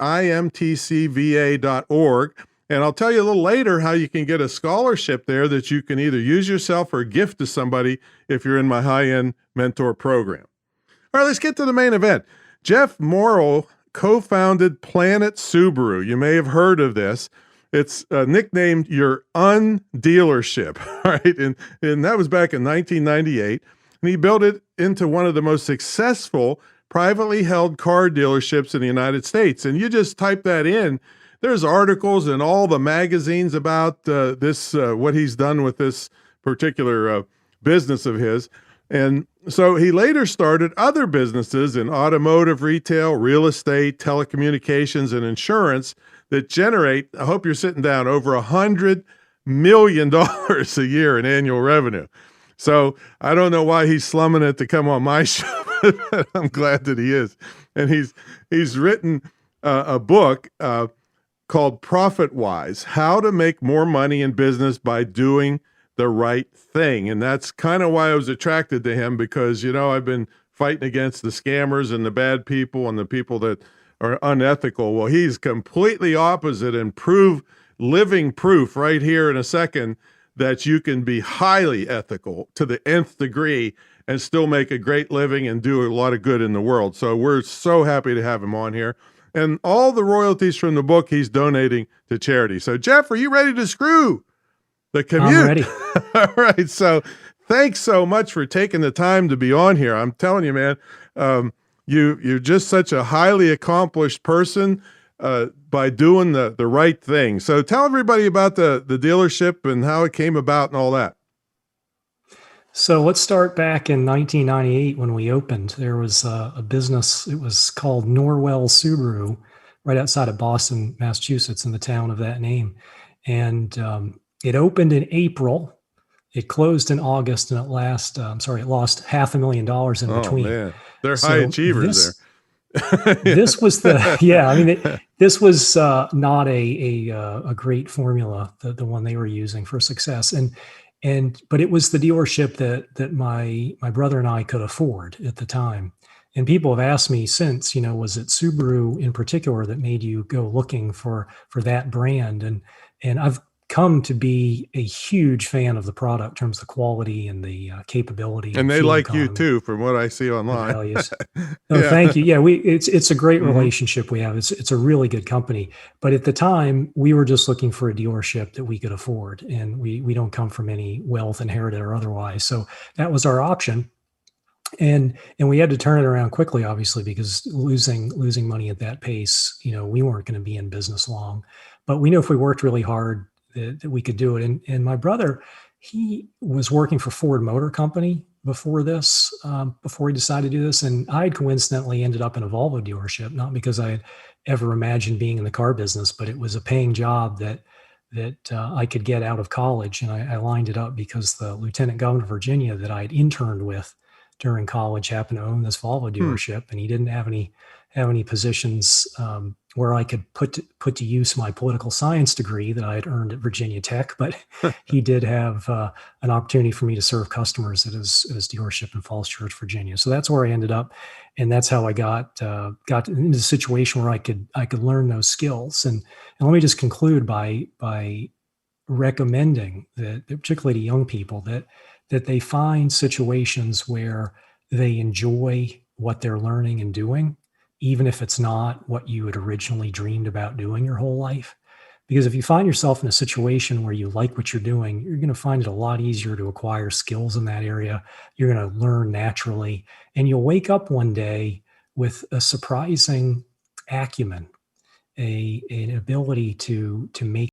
imtcva.org. And I'll tell you a little later how you can get a scholarship there that you can either use yourself or gift to somebody if you're in my high-end mentor program. All right, let's get to the main event. Jeff Morrill co-founded Planet Subaru. You may have heard of this. It's nicknamed your undealership, right? And that was back in 1998. And he built it into one of the most successful privately held car dealerships in the United States. And you just type that in, there's articles in all the magazines about what he's done with this particular business of his. And so he later started other businesses in automotive, retail, real estate, telecommunications, and insurance that generate, I hope you're sitting down, over $100 million a year in annual revenue. So I don't know why he's slumming it to come on my show, but I'm glad that he is. And he's written a book called Profit Wise, How to Make More Money in Business by Doing the Right Thing. And that's kind of why I was attracted to him, because, I've been fighting against the scammers and the bad people and the people that are unethical. Well, he's completely opposite and living proof right here in a second that you can be highly ethical to the nth degree and still make a great living and do a lot of good in the world. So we're so happy to have him on here. And all the royalties from the book he's donating to charity. So Jeff, are you ready to screw the commute? I'm ready. All right. So thanks so much for taking the time to be on here. I'm telling you, man, you're just such a highly accomplished person by doing the right thing. So tell everybody about the dealership and how it came about and all that. So let's start back in 1998 when we opened. There was a business, it was called Norwell Subaru, right outside of Boston, Massachusetts, in the town of that name. And it opened in April. It closed in August, and it lost $500,000 in between. Man. They're high achievers there. This was this was not a great formula, the one they were using for success. But it was the dealership that my brother and I could afford at the time. And people have asked me since, was it Subaru in particular that made you go looking for that brand? And I've come to be a huge fan of the product in terms of the quality and the capability. And they like you too, from what I see online. Thank you. Yeah, it's a great relationship we have. It's a really good company. But at the time, we were just looking for a dealership that we could afford, and we don't come from any wealth, inherited or otherwise. So that was our option. And we had to turn it around quickly, obviously, because losing money at that pace, we weren't going to be in business long. But we knew if we worked really hard that we could do it. And my brother, he was working for Ford Motor Company before this, before he decided to do this. And I had coincidentally ended up in a Volvo dealership, not because I had ever imagined being in the car business, but it was a paying job that I could get out of college. And I lined it up because the Lieutenant Governor of Virginia that I had interned with during college happened to own this Volvo dealership, and he didn't have any positions where I could put to use my political science degree that I had earned at Virginia Tech. But he did have an opportunity for me to serve customers at his dealership in Falls Church, Virginia. So that's where I ended up, and that's how I got into a situation where I could learn those skills. And let me just conclude by recommending that, particularly to young people, that they find situations where they enjoy what they're learning and doing, even if it's not what you had originally dreamed about doing your whole life. Because if you find yourself in a situation where you like what you're doing, you're going to find it a lot easier to acquire skills in that area. You're going to learn naturally, and you'll wake up one day with a surprising acumen, an ability to make